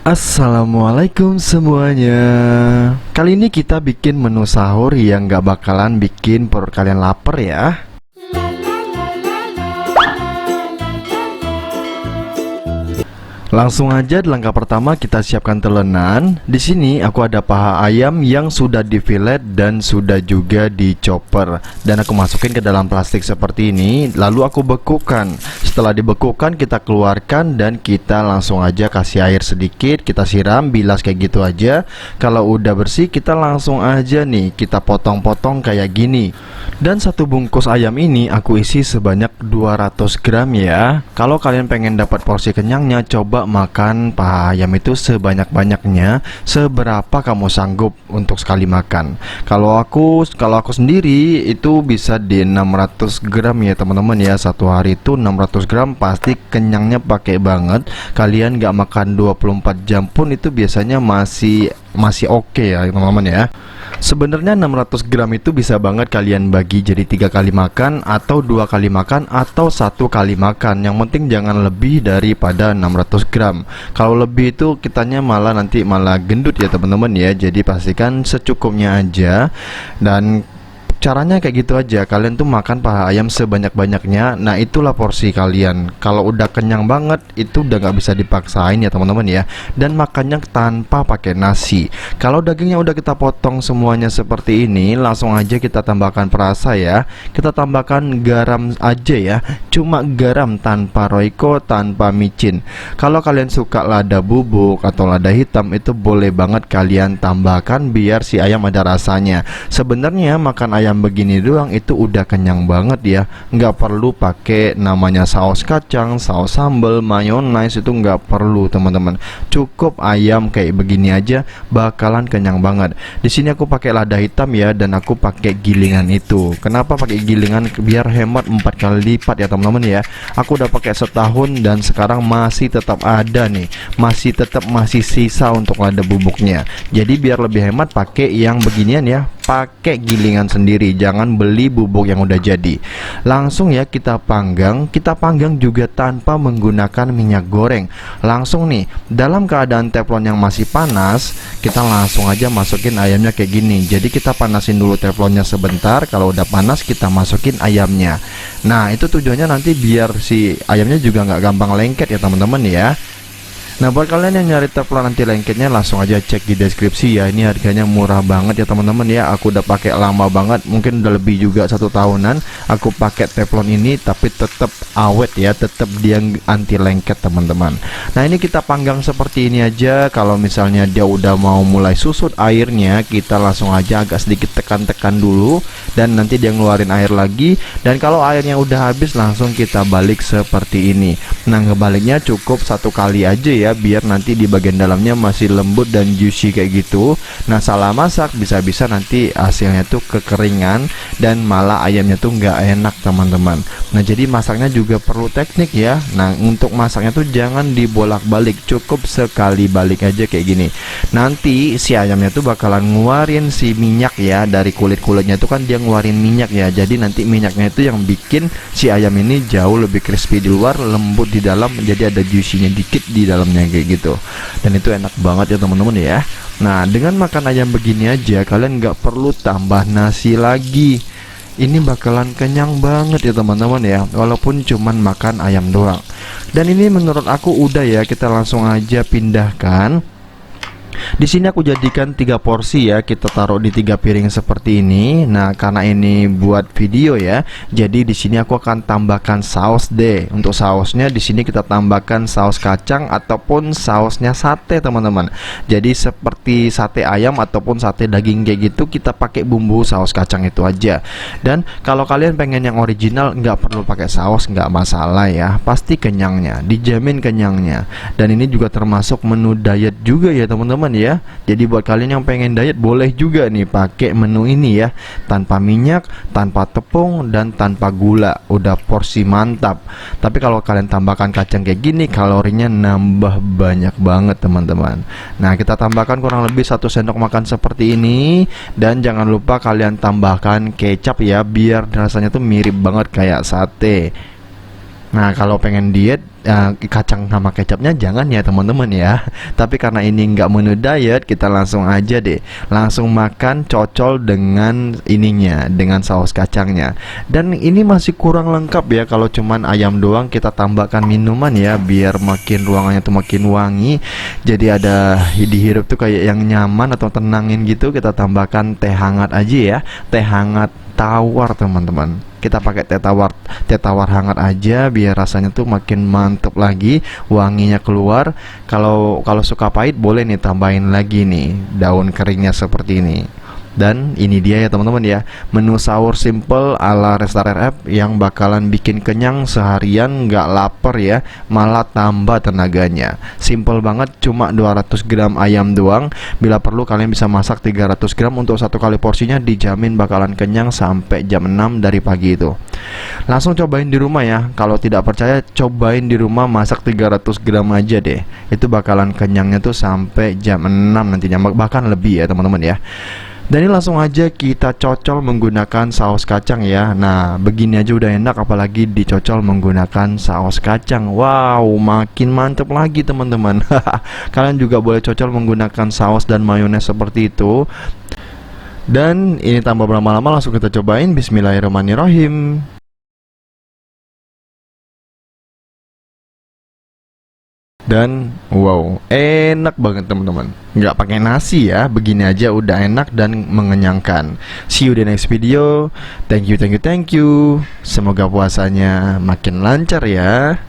Assalamualaikum semuanya. Kali ini kita bikin menu sahur yang gak bakalan bikin perut kalian lapar ya. Langsung aja di langkah pertama kita siapkan telenan. Di sini aku ada paha ayam yang sudah difilet dan sudah juga dicopper, dan aku masukin ke dalam plastik seperti ini. Lalu aku bekukan. Setelah dibekukan kita keluarkan dan kita langsung aja kasih air sedikit. Kita siram, bilas kayak gitu aja. Kalau udah bersih kita langsung aja nih kita potong-potong kayak gini. Dan satu bungkus ayam ini aku isi sebanyak 200 gram ya. Kalau kalian pengen dapat porsi kenyangnya, coba makan paha ayam itu sebanyak-banyaknya, seberapa kamu sanggup untuk sekali makan. Kalau aku sendiri itu bisa di 600 gram ya teman-teman ya. Satu hari itu 600 gram pasti kenyangnya pakai banget. Kalian gak makan 24 jam pun itu biasanya masih oke ya teman-teman ya. Sebenarnya 600 gram itu bisa banget kalian bagi jadi 3 kali makan, atau 2 kali makan, atau 1 kali makan. Yang penting jangan lebih daripada 600 gram. Kalau lebih itu kitanya nanti malah gendut ya teman-teman ya. Jadi pastikan secukupnya aja. Dan caranya kayak gitu aja. Kalian tuh makan paha ayam sebanyak-banyaknya. Nah itulah porsi kalian. Kalau udah kenyang banget itu udah nggak bisa dipaksain ya teman-teman ya. Dan makannya tanpa pakai nasi. Kalau dagingnya udah kita potong semuanya seperti ini, langsung aja kita tambahkan perasa ya. Kita tambahkan garam aja ya. Cuma garam, tanpa royco, tanpa micin. Kalau kalian suka lada bubuk atau lada hitam, itu boleh banget kalian tambahkan biar si ayam ada rasanya. Sebenarnya makan ayam begini doang itu udah kenyang banget ya. Nggak perlu pakai namanya saus kacang, saus sambal, mayonnaise, itu nggak perlu teman-teman. Cukup ayam kayak begini aja bakalan kenyang banget. Di sini aku pakai lada hitam ya, dan aku pakai gilingan itu. Kenapa pakai gilingan? Biar hemat 4 kali lipat ya teman-teman ya. Aku udah pakai setahun dan sekarang masih tetap ada nih, masih sisa untuk lada bubuknya. Jadi biar lebih hemat pakai yang beginian ya, pakai gilingan sendiri, jangan beli bubuk yang udah jadi. Langsung ya kita panggang juga tanpa menggunakan minyak goreng. Langsung nih, dalam keadaan teflon yang masih panas, kita langsung aja masukin ayamnya kayak gini. Jadi kita panasin dulu teflonnya sebentar. Kalau udah panas kita masukin ayamnya. Nah itu tujuannya nanti biar si ayamnya juga nggak gampang lengket ya teman-teman ya. Nah buat kalian yang nyari teflon anti lengketnya, langsung aja cek di deskripsi ya. Ini harganya murah banget ya teman-teman ya. Aku udah pakai lama banget, mungkin udah lebih juga 1 tahunan aku pakai teflon ini, tapi tetap awet ya, tetap dia anti lengket teman-teman. Nah ini kita panggang seperti ini aja. Kalau misalnya dia udah mau mulai susut airnya, kita langsung aja agak sedikit tekan-tekan dulu, dan nanti dia ngeluarin air lagi. Dan kalau airnya udah habis, langsung kita balik seperti ini. Nah ngebaliknya cukup 1 kali aja ya, biar nanti di bagian dalamnya masih lembut dan juicy kayak gitu. Nah salah masak bisa-bisa nanti hasilnya tuh kekeringan dan malah ayamnya tuh nggak enak teman-teman. Nah jadi masaknya juga perlu teknik ya. Nah untuk masaknya tuh jangan dibolak-balik, cukup sekali balik aja kayak gini. Nanti si ayamnya tuh bakalan ngeluarin si minyak ya, dari kulit-kulitnya itu kan dia ngeluarin minyak ya. Jadi nanti minyaknya itu yang bikin si ayam ini jauh lebih crispy di luar, lembut di dalam, jadi ada juicy-nya dikit di dalamnya kayak gitu. Dan itu enak banget ya teman-teman ya. Nah dengan makan ayam begini aja kalian nggak perlu tambah nasi lagi. Ini bakalan kenyang banget ya teman-teman ya, walaupun cuman makan ayam doang. Dan ini menurut aku udah ya, kita langsung aja pindahkan. Di sini aku jadikan 3 porsi ya, kita taruh di 3 piring seperti ini. Nah karena ini buat video ya, jadi di sini aku akan tambahkan saus deh. Untuk sausnya di sini kita tambahkan saus kacang ataupun sausnya sate teman-teman. Jadi seperti sate ayam ataupun sate daging kayak gitu, kita pakai bumbu saus kacang itu aja. Dan kalau kalian pengen yang original, nggak perlu pakai saus, nggak masalah ya, pasti kenyangnya, dijamin kenyangnya. Dan ini juga termasuk menu diet juga ya teman-teman ya. Jadi buat kalian yang pengen diet, boleh juga nih pakai menu ini ya, tanpa minyak, tanpa tepung, dan tanpa gula. Udah porsi mantap. Tapi kalau kalian tambahkan kacang kayak gini, kalorinya nambah banyak banget teman-teman. Nah kita tambahkan kurang lebih 1 sendok makan seperti ini. Dan jangan lupa kalian tambahkan kecap ya, biar rasanya tuh mirip banget kayak sate. Nah, kalau pengen diet kacang sama kecapnya jangan ya teman-teman ya. Tapi karena ini nggak menu diet, kita langsung aja deh, langsung makan cocol dengan ininya, dengan saus kacangnya. Dan ini masih kurang lengkap ya kalau cuman ayam doang, kita tambahkan minuman ya biar makin ruangannya tuh makin wangi. Jadi ada dihirup tuh kayak yang nyaman atau tenangin gitu. Kita tambahkan teh hangat aja ya, teh hangat tawar teman-teman. Kita pakai teh tawar hangat aja biar rasanya tuh makin mantep lagi, wanginya keluar. Kalau suka pahit boleh nih tambahin lagi nih daun keringnya seperti ini. Dan ini dia ya teman-teman ya, menu sahur simple ala restoran RF yang bakalan bikin kenyang seharian, nggak lapar ya, malah tambah tenaganya. Simple banget, cuma 200 gram ayam doang. Bila perlu kalian bisa masak 300 gram untuk satu kali porsinya, dijamin bakalan kenyang sampai jam 6 dari pagi itu. Langsung cobain di rumah ya. Kalau tidak percaya, cobain di rumah masak 300 gram aja deh. Itu bakalan kenyangnya tuh sampai jam 6 nantinya, bahkan lebih ya teman-teman ya. Dan ini langsung aja kita cocol menggunakan saus kacang ya. Nah, begini aja udah enak, apalagi dicocol menggunakan saus kacang. Wow, makin mantep lagi teman-teman. Kalian juga boleh cocol menggunakan saus dan mayones seperti itu. Dan ini tanpa berlama-lama langsung kita cobain. Bismillahirrahmanirrahim. Dan wow, enak banget teman-teman. Nggak pakai nasi ya, begini aja udah enak dan mengenyangkan. See you di next video. Thank you. Semoga puasanya makin lancar ya.